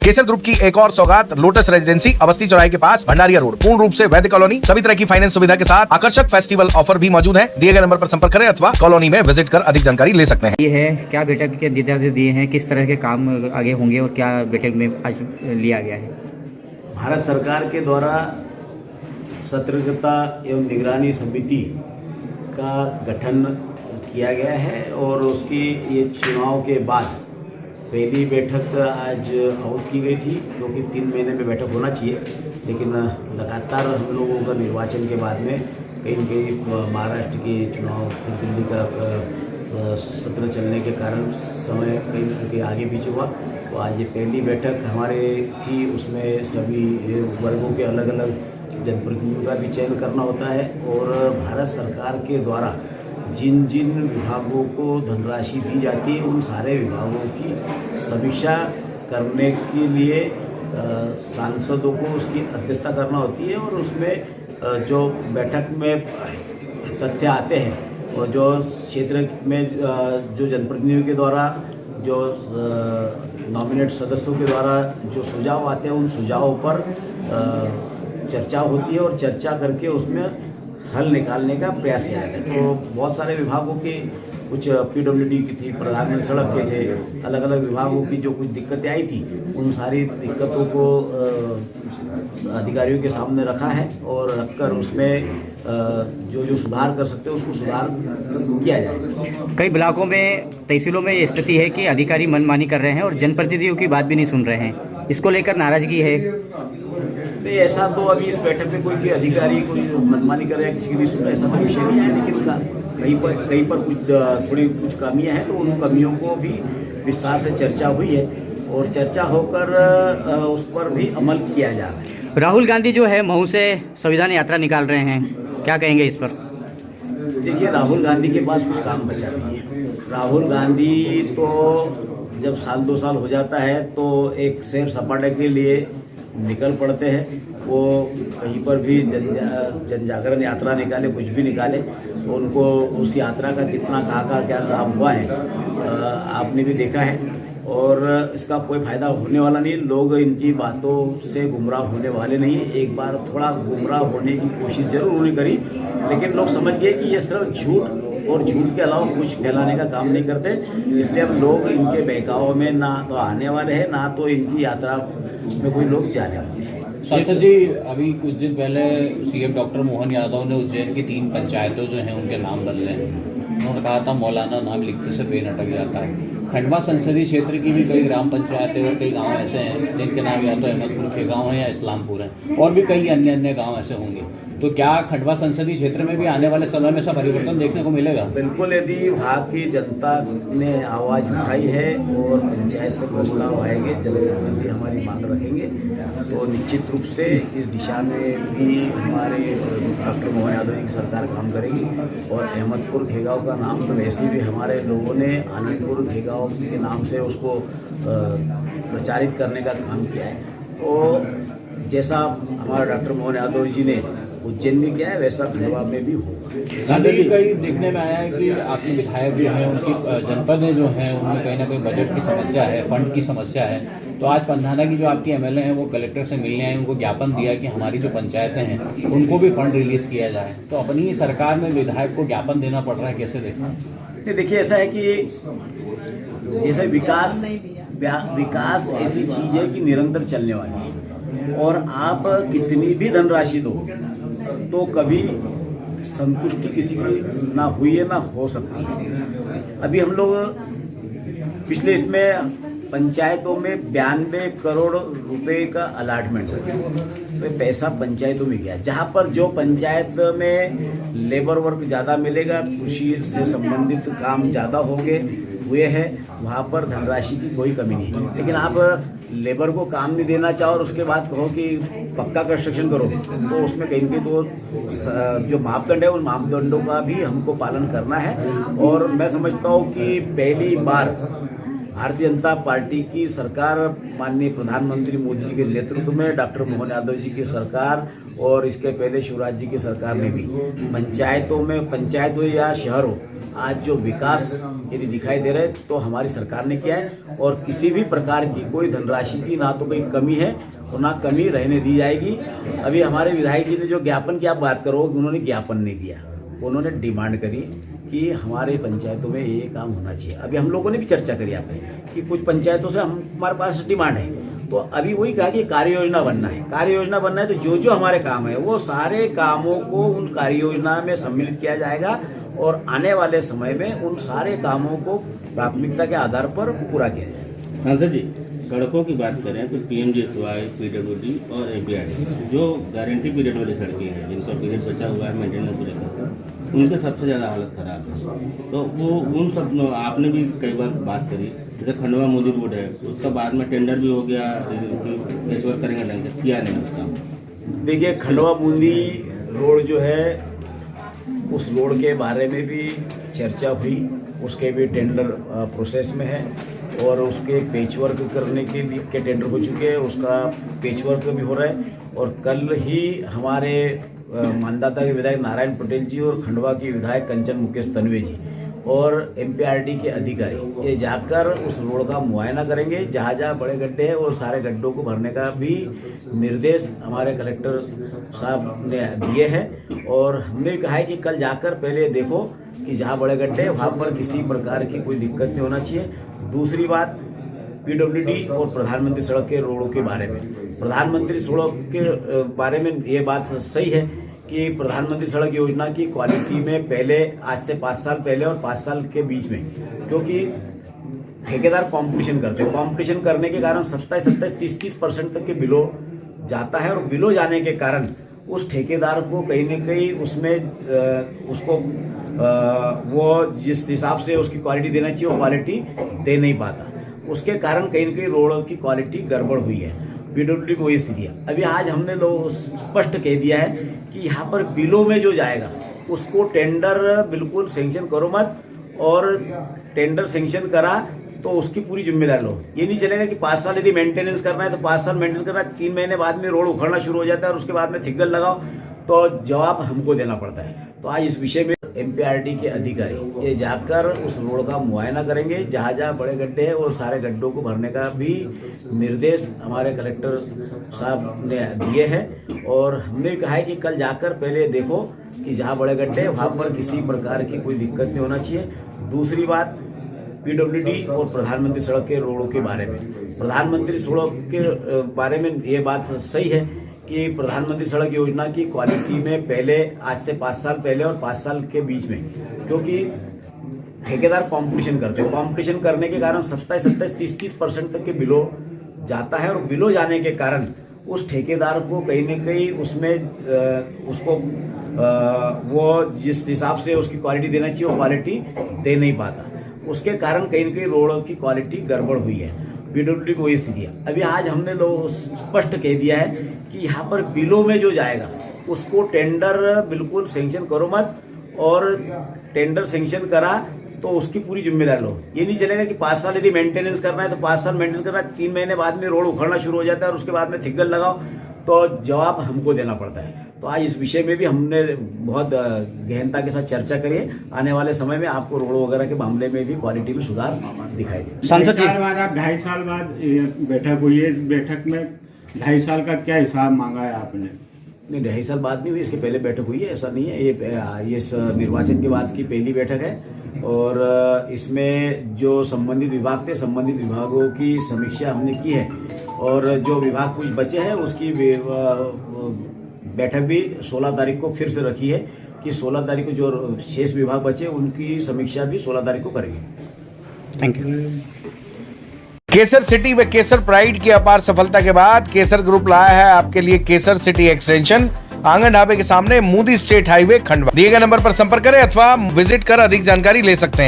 केसर group की एक और सौगात लोटस रेजिडेंसी अवस्थी चौराहे के पास भंडारिया रोड, पूर्ण रूप से वैद्य कॉलोनी, सभी तरह की फाइनेंस सुविधा के साथ आकर्षक फेस्टिवल ऑफर भी मौजूद है। दिए गए नंबर पर संपर्क करें अथवा कॉलोनी में विजिट कर अधिक जानकारी ले सकते हैं। ये है क्या बैठक के निर्देश दिए हैं, किस तरह के काम आगे होंगे और क्या बैठक में आज लिया गया है? भारत सरकार के द्वारा सतर्कता एवं निगरानी समिति का गठन किया गया है और उसकी ये चुनाव के बाद पहली बैठक आज आहूत की गई थी, क्योंकि 3 महीने में बैठक होना चाहिए, लेकिन लगातार हम लोगों का निर्वाचन के बाद में कहीं न कहीं महाराष्ट्र के चुनाव, फिर दिल्ली का सत्र चलने के कारण समय कहीं न कहीं आगे पीछे हुआ। तो आज ये पहली बैठक हमारे थी, उसमें सभी वर्गों के अलग अलग जनप्रतिनिधियों का भी चयन करना होता है और भारत सरकार के द्वारा जिन जिन विभागों को धनराशि दी जाती है उन सारे विभागों की समीक्षा करने के लिए सांसदों को उसकी अध्यक्षता करना होती है और उसमें जो बैठक में तथ्य आते हैं और जो क्षेत्र में जो जनप्रतिनिधियों के द्वारा जो नॉमिनेट सदस्यों के द्वारा जो सुझाव आते हैं उन सुझावों पर चर्चा होती है और चर्चा करके उसमें हल निकालने का प्रयास किया जाता है। तो बहुत सारे विभागों की कुछ पीडब्ल्यूडी की थी, प्रधानमंत्री सड़क के थे, अलग अलग विभागों की जो कुछ दिक्कतें आई थी उन सारी दिक्कतों को अधिकारियों के सामने रखा है और रखकर उसमें जो जो सुधार कर सकते हैं उसको सुधार किया जाएगा। कई ब्लॉकों में, तहसीलों में ये स्थिति है कि अधिकारी मनमानी कर रहे हैं और जनप्रतिनिधियों की बात भी नहीं सुन रहे हैं, इसको लेकर नाराजगी है। नहीं, ऐसा तो अभी इस बैठक में कोई अधिकारी कोई मनमानी कर रहा है, किसी की नहीं सुन रहा, ऐसा तो विषय नहीं है, लेकिन कहीं पर कुछ कमियां हैं तो उन कमियों को भी विस्तार से चर्चा हुई है और चर्चा होकर उस पर भी अमल किया जा रहा है। राहुल गांधी जो है मऊ से संविधान यात्रा निकाल रहे हैं, क्या कहेंगे इस पर? देखिए, राहुल गांधी के पास कुछ काम बचा नहीं है। राहुल गांधी तो जब 1-2 साल हो जाता है तो एक सैर सपाटे के लिए निकल पड़ते हैं। वो कहीं पर भी जन जागरण यात्रा निकाले, कुछ भी निकाले, तो उनको उस यात्रा का कितना कहाँ क्या लाभ हुआ है आपने भी देखा है और इसका कोई फ़ायदा होने वाला नहीं। लोग इनकी बातों से गुमराह होने वाले नहीं। एक बार थोड़ा गुमराह होने की कोशिश जरूर उन्होंने करी, लेकिन लोग समझ गए कि ये सिर्फ झूठ और झूठ के अलावा कुछ फैलाने का काम नहीं करते, इसलिए अब लोग इनके बहकाव में ना तो आने वाले हैं, ना तो इनकी यात्रा में कोई लोग जाने वाले हैं। सांसद जी, अभी कुछ दिन पहले सीएम डॉक्टर मोहन यादव ने उज्जैन की 3 पंचायतों जो हैं उनके नाम बदले हैं। उन्होंने कहा था मौलाना नाम लिखते से पेन अटक जाता है। खंडवा संसदीय क्षेत्र की भी कई ग्राम पंचायतें और कई गांव ऐसे हैं जिनके नाम या तो अहमदपुर के गांव हैं या इस्लामपुर हैं और भी कई अन्य गांव ऐसे होंगे। तो क्या खंडवा संसदीय क्षेत्र में भी आने वाले समय में सब परिवर्तन देखने को मिलेगा? बिल्कुल, यदि वहाँ की जनता ने आवाज़ उठाई है और पंचायत से प्रस्ताव आएंगे, जनप्रतिनिधि हमारी मांग रखेंगे, तो निश्चित रूप से इस दिशा में भी हमारे डॉक्टर मोहन यादव जी की सरकार काम करेगी। और अहमदपुर खेगांव का नाम तो वैसे भी हमारे लोगों ने आनंदपुर खेगांव के नाम से उसको प्रचारित करने का काम किया है। तो जैसा हमारे डॉक्टर मोहन यादव जी ने उज्जैन में किया है वैसा खंडवा में भी होगा। कई देखने में आया है कि आपके विधायक जो हैं उनकी जनपदें जो हैं उनमें कहीं ना कहीं बजट की समस्या है, फंड की समस्या है। तो आज पंधाना की जो आपकी एमएलए हैं वो कलेक्टर से मिलने आए, उनको ज्ञापन दिया कि हमारी जो पंचायतें हैं उनको भी फंड रिलीज किया जाए। तो अपनी ही सरकार में विधायक को ज्ञापन देना पड़ रहा है, कैसे देखना? देखिए, ऐसा है कि जैसे विकास ऐसी चीज़ है कि निरंतर चलने वाली है और आप कितनी भी धनराशि दो तो कभी संतुष्टि किसी की ना हुई है ना हो सकती है। अभी हम लोग पिछले इसमें पंचायतों में 92 करोड़ रुपए का अलॉटमेंट है, तो पैसा पंचायतों में गया। जहाँ पर जो पंचायत में लेबर वर्क ज़्यादा मिलेगा, कृषि से संबंधित काम ज़्यादा हुए हैं, वहाँ पर धनराशि की कोई कमी नहीं है। लेकिन आप लेबर को काम नहीं देना चाहो और उसके बाद कहो कि पक्का कंस्ट्रक्शन करो, तो उसमें कहीं ना कहीं तो जो मापदंड है उन मापदंडों का भी हमको पालन करना है। और मैं समझता हूँ कि पहली बार भारतीय जनता पार्टी की सरकार, माननीय प्रधानमंत्री मोदी जी के नेतृत्व में, डॉक्टर मोहन यादव जी की सरकार और इसके पहले शिवराज जी की सरकार ने भी पंचायतों में, पंचायत हो या शहर हो, आज जो विकास यदि दिखाई दे रहा है तो हमारी सरकार ने किया है, और किसी भी प्रकार की कोई धनराशि की ना तो कोई कमी है और ना कमी रहने दी जाएगी। अभी हमारे विधायक जी ने जो ज्ञापन की आप बात करो, उन्होंने ज्ञापन नहीं दिया, उन्होंने डिमांड करी कि हमारे पंचायतों में ये काम होना चाहिए। अभी हम लोगों ने भी चर्चा करी आपने कि कुछ पंचायतों से हमारे पास डिमांड है, तो अभी वही कहा कि कार्य योजना बनना है। कार्य योजना बनना है तो जो जो हमारे काम है वो सारे कामों को उन कार्य योजना में सम्मिलित किया जाएगा, और आने वाले समय में उन सारे कामों को प्राथमिकता के आधार पर पूरा किया जाएगा। सांसद जी, सड़कों की बात करें तो पीएमजीएसवाई, पीडब्ल्यूडी और एमपीआरडी जो गारंटी पीरियड वाली सड़कें हैं जिनका पीरियड बचा हुआ है मेंटेनेंस पूरे करता है, उनके सबसे ज़्यादा हालत ख़राब है। तो वो उन सब आपने भी कई बार बात करी, जैसे खंडवा मोदी रोड है, उसका बाद में टेंडर भी हो गया, पेशवर करेंगे ढंग से, किया नहीं उसका। देखिए, खंडवा बूंदी रोड जो है उस रोड के बारे में भी चर्चा हुई, उसके भी टेंडर प्रोसेस में है, और उसके पेचवर्क करने के लिए के टेंडर हो चुके हैं, उसका पेचवर्क भी हो रहा है। और कल ही हमारे मानदाता के विधायक नारायण पटेल जी और खंडवा के विधायक कंचन मुकेश तन्वे जी और एमपीआरडी के अधिकारी ये जाकर उस रोड का मुआयना करेंगे, जहाँ जहाँ बड़े गड्ढे हैं और सारे गड्ढों को भरने का भी निर्देश हमारे कलेक्टर साहब ने दिए हैं। और हमने कहा है कि कल जाकर पहले देखो कि जहाँ बड़े गड्ढे हैं वहाँ पर किसी प्रकार की कोई दिक्कत नहीं होना चाहिए। दूसरी बात, पीडब्ल्यूडी और प्रधानमंत्री सड़क के रोडों के बारे में, प्रधानमंत्री सड़क के बारे में ये बात सही है कि प्रधानमंत्री सड़क योजना की क्वालिटी में पहले, आज से 5 साल पहले और 5 साल के बीच में, क्योंकि ठेकेदार कंपटीशन करते हैं, कंपटीशन करने के कारण 27, 30% तक के बिलो जाता है, और बिलो जाने के कारण उस ठेकेदार को कहीं न कहीं उसमें उसको वो जिस हिसाब से उसकी क्वालिटी देना चाहिए वो क्वालिटी दे नहीं पाता, उसके कारण कहीं न कहीं रोड की क्वालिटी गड़बड़ हुई है। पीडब्ल्यूडी में वही स्थिति है। अभी आज हमने लोग स्पष्ट कह दिया है कि यहाँ पर बिलों में जो जाएगा उसको टेंडर बिल्कुल सेंक्शन करो मत, और टेंडर सेंक्शन करा तो उसकी पूरी जिम्मेदारी लो। ये नहीं चलेगा कि 5 साल यदि मेंटेनेंस करना है तो 5 साल मेंटेन करना है, 3 महीने बाद में रोड उखड़ना शुरू हो जाता है और उसके बाद में थिग्गल लगाओ, तो जवाब हमको देना पड़ता है। तो आज इस विषय में एमपीआरडी के अधिकारी ये जाकर उस रोड का मुआयना करेंगे, जहाँ जहाँ बड़े गड्ढे हैं और सारे गड्ढों को भरने का भी निर्देश हमारे कलेक्टर साहब ने दिए हैं। और हमने कहा है कि कल जाकर पहले देखो कि जहाँ बड़े गड्ढे हैं वहाँ पर किसी प्रकार की कोई दिक्कत नहीं होना चाहिए। दूसरी बात, पीडब्ल्यूडी और प्रधानमंत्री सड़क के रोडों के बारे में, प्रधानमंत्री सड़क के बारे में ये बात सही है कि प्रधानमंत्री सड़क योजना की क्वालिटी में पहले, आज से 5 साल पहले और 5 साल के बीच में, क्योंकि ठेकेदार कंपटीशन करते हैं, कंपटीशन करने के कारण 27, 30% तक के बिलो जाता है, और बिलो जाने के कारण उस ठेकेदार को कहीं न कहीं उसमें उसको वो जिस हिसाब से उसकी क्वालिटी देना चाहिए वो क्वालिटी दे नहीं पाता, उसके कारण कहीं न कहीं रोड की क्वालिटी गड़बड़ हुई है। पीडब्ल्यूडी में वही स्थिति है। अभी आज हमने लोग स्पष्ट कह दिया है कि यहाँ पर बिलों में जो जाएगा उसको टेंडर बिल्कुल सेंक्शन करो मत, और टेंडर सेंक्शन करा तो उसकी पूरी जिम्मेदारी लो। ये नहीं चलेगा कि 5 साल यदि मेंटेनेंस करना है तो 5 साल मेंटेन करना है, 3 महीने बाद में रोड उखड़ना शुरू हो जाता है और उसके बाद में थिग्गल लगाओ, तो जवाब हमको देना पड़ता है। तो आज इस विषय में भी हमने बहुत गहनता के साथ चर्चा करी है। आने वाले समय में आपको रोड वगैरह के मामले में भी क्वालिटी में सुधार दिखाई देगा। सांसद जी, 2.5 साल बाद बैठक हुई है, इस बैठक में 2.5 साल का क्या हिसाब मांगा है आपने? नहीं, 2.5 साल बाद नहीं हुई, इसके पहले बैठक हुई है, ऐसा नहीं है। ये इस निर्वाचन के बाद की पहली बैठक है, और इसमें जो संबंधित विभाग थे, संबंधित विभागों की समीक्षा हमने की है, और जो विभाग कुछ बचे हैं उसकी बैठक भी 16 तारीख को फिर से रखी है कि 16 तारीख को जो शेष विभाग बचे उनकी समीक्षा भी 16 तारीख को करेंगे। Thank you. केसर सिटी व केसर प्राइड की अपार सफलता के बाद केसर ग्रुप लाया है आपके लिए केसर सिटी एक्सटेंशन, आंगन ढाबे के सामने, मोदी स्टेट हाईवे, खंडवा। दिए गए नंबर पर संपर्क करें अथवा विजिट कर अधिक जानकारी ले सकते हैं।